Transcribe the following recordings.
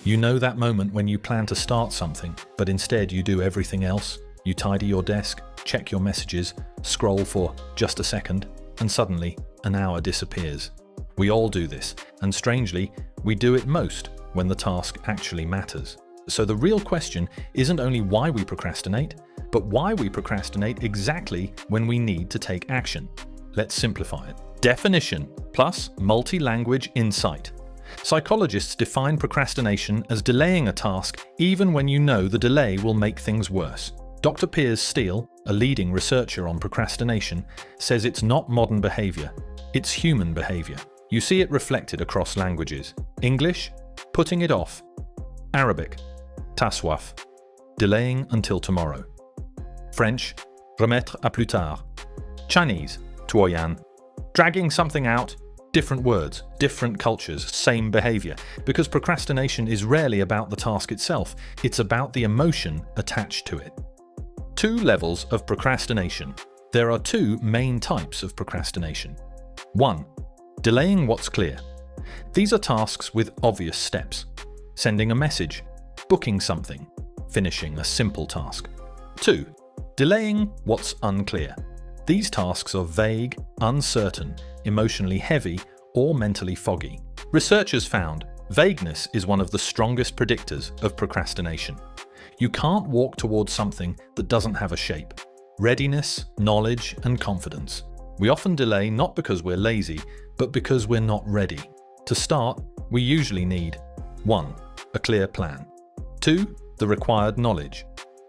You know that moment when you plan to start something, but instead you do everything else? You tidy your desk, check your messages, scroll for just a second, and suddenly an hour disappears. We all do this, and strangely, we do it most when the task actually matters. So the real question isn't only why we procrastinate, but why we procrastinate exactly when we need to take action. Let's simplify it. Definition plus multi-language insight. Psychologists define procrastination as delaying a task even when you know the delay will make things worse. Dr. Piers Steel, a leading researcher on procrastination, says it's not modern behavior, it's human behavior. You see it reflected across languages. English, putting it off. Arabic, taswaf, delaying until tomorrow. French, remettre à plus tard. Chinese, tuoyan, dragging something out. Different words, different cultures, same behavior. Because procrastination is rarely about the task itself, it's about the emotion attached to it. 2 levels of procrastination. There are 2 main types of procrastination. 1. Delaying what's clear. These are tasks with obvious steps. Sending a message, booking something, finishing a simple task. 2. Delaying what's unclear. These tasks are vague, uncertain, emotionally heavy, or mentally foggy. Researchers found vagueness is one of the strongest predictors of procrastination. You can't walk towards something that doesn't have a shape. Readiness, knowledge, and confidence. We often delay not because we're lazy, but because we're not ready. To start, we usually need 1. A clear plan. 2. The required knowledge.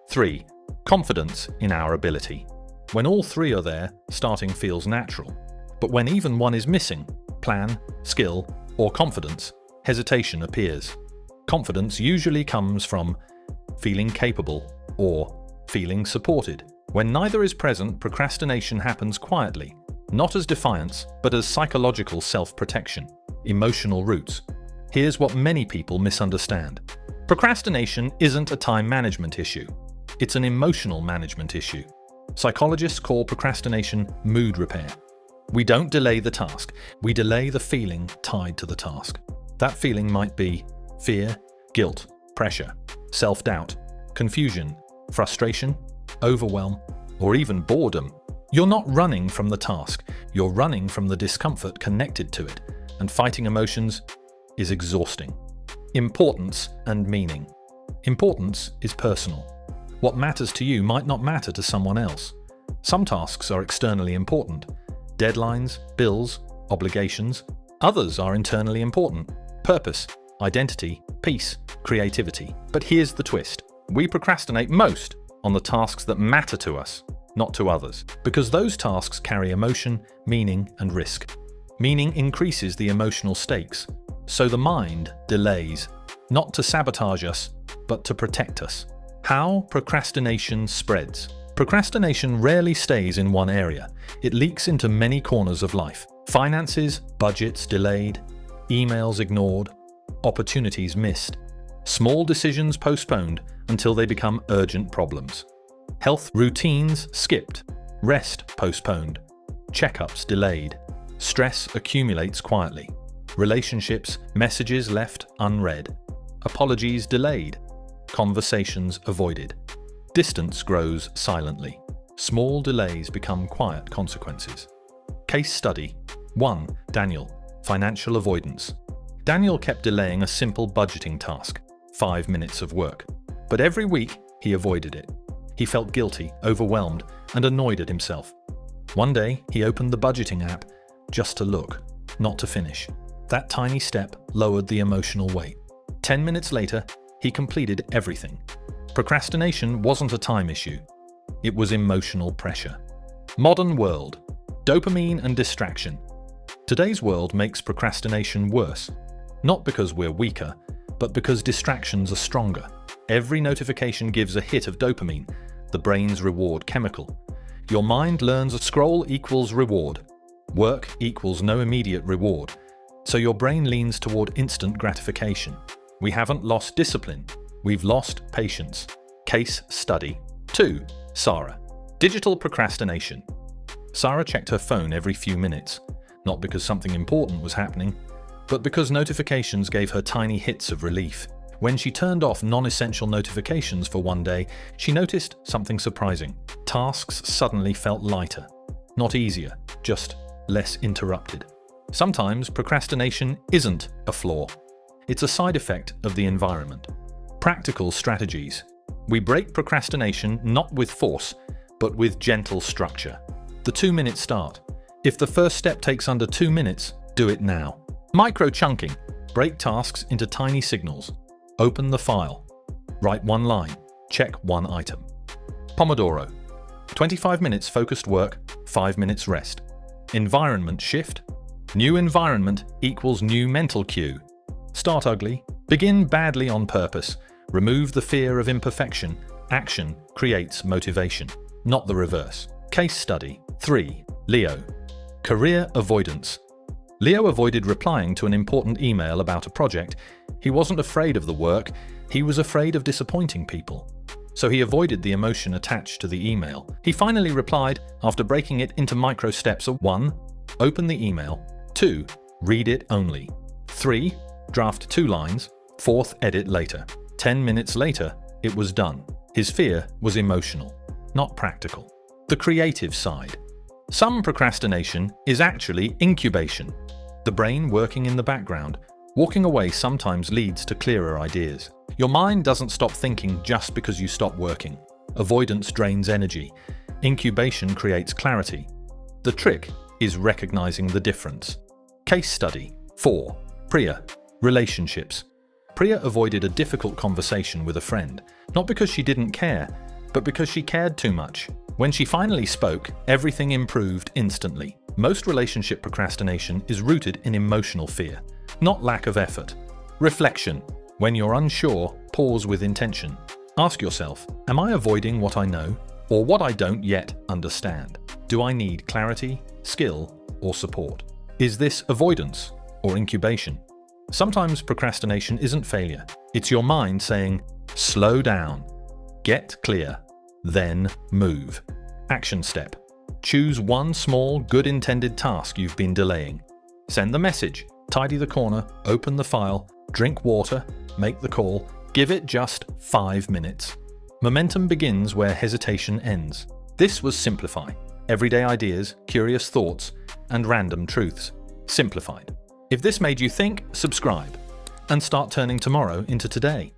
3. Confidence in our ability. When all 3 are there, starting feels natural. But when even one is missing, plan, skill, or confidence, hesitation appears. Confidence usually comes from feeling capable or feeling supported. When neither is present, procrastination happens quietly, not as defiance, but as psychological self-protection. Emotional roots. Here's what many people misunderstand. Procrastination isn't a time management issue. It's an emotional management issue. Psychologists call procrastination mood repair. We don't delay the task, we delay the feeling tied to the task. That feeling might be fear, guilt, pressure, self-doubt, confusion, frustration, overwhelm, or even boredom. You're not running from the task, you're running from the discomfort connected to it, and fighting emotions is exhausting. Importance and meaning. Importance is personal. What matters to you might not matter to someone else. Some tasks are externally important. Deadlines, bills, obligations. Others are internally important. Purpose, identity, peace, creativity. But here's the twist. We procrastinate most on the tasks that matter to us, not to others. Because those tasks carry emotion, meaning, and risk. Meaning increases the emotional stakes. So the mind delays, not to sabotage us, but to protect us. How procrastination spreads. Procrastination rarely stays in one area. It leaks into many corners of life. Finances, budgets delayed, emails ignored, opportunities missed, small decisions postponed until they become urgent problems. Health routines skipped, rest postponed, checkups delayed, stress accumulates quietly, relationships, messages left unread, apologies delayed, conversations avoided. Distance grows silently. Small delays become quiet consequences. Case study. 1. Daniel. Financial avoidance. Daniel kept delaying a simple budgeting task, 5 minutes of work. But every week, he avoided it. He felt guilty, overwhelmed, and annoyed at himself. One day, he opened the budgeting app just to look, not to finish. That tiny step lowered the emotional weight. 10 minutes later, he completed everything. Procrastination wasn't a time issue. It was emotional pressure. Modern world. Dopamine and distraction. Today's world makes procrastination worse. Not because we're weaker, but because distractions are stronger. Every notification gives a hit of dopamine, the brain's reward chemical. Your mind learns a scroll equals reward. Work equals no immediate reward. So your brain leans toward instant gratification. We haven't lost discipline. We've lost patience. Case study. 2. Sarah. Digital procrastination. Sarah checked her phone every few minutes, not because something important was happening, but because notifications gave her tiny hits of relief. When she turned off non-essential notifications for one day, she noticed something surprising. Tasks suddenly felt lighter. Not easier, just less interrupted. Sometimes procrastination isn't a flaw. It's a side effect of the environment. Practical strategies. We break procrastination not with force, but with gentle structure. The 2-minute start. If the first step takes under 2 minutes, do it now. Micro-chunking. Break tasks into tiny signals. Open the file. Write one line. Check one item. Pomodoro. 25 minutes focused work, 5 minutes rest. Environment shift. New environment equals new mental cue. Start ugly. Begin badly on purpose. Remove the fear of imperfection. Action creates motivation, not the reverse. Case study 3. Leo. Career avoidance. Leo avoided replying to an important email about a project. He wasn't afraid of the work, he was afraid of disappointing people. So he avoided the emotion attached to the email. He finally replied after breaking it into micro steps of 1. Open the email. 2. Read it only. 3. Draft 2 lines. 4th, edit later. 10 minutes later, it was done. His fear was emotional, not practical. The creative side. Some procrastination is actually incubation. The brain working in the background. Walking away sometimes leads to clearer ideas. Your mind doesn't stop thinking just because you stop working. Avoidance drains energy. Incubation creates clarity. The trick is recognizing the difference. Case study 4. Priya. Relationships. Priya avoided a difficult conversation with a friend, not because she didn't care, but because she cared too much. When she finally spoke, everything improved instantly. Most relationship procrastination is rooted in emotional fear, not lack of effort. Reflection. When you're unsure, pause with intention. Ask yourself, am I avoiding what I know, or what I don't yet understand? Do I need clarity, skill, or support? Is this avoidance or incubation? Sometimes procrastination isn't failure. It's your mind saying, slow down, get clear, then move. Action step. Choose one small, good-intended task you've been delaying. Send the message, tidy the corner, open the file, drink water, make the call, give it just 5 minutes. Momentum begins where hesitation ends. This was Simplify. Everyday ideas, curious thoughts, and random truths. Simplified. If this made you think, subscribe and start turning tomorrow into today.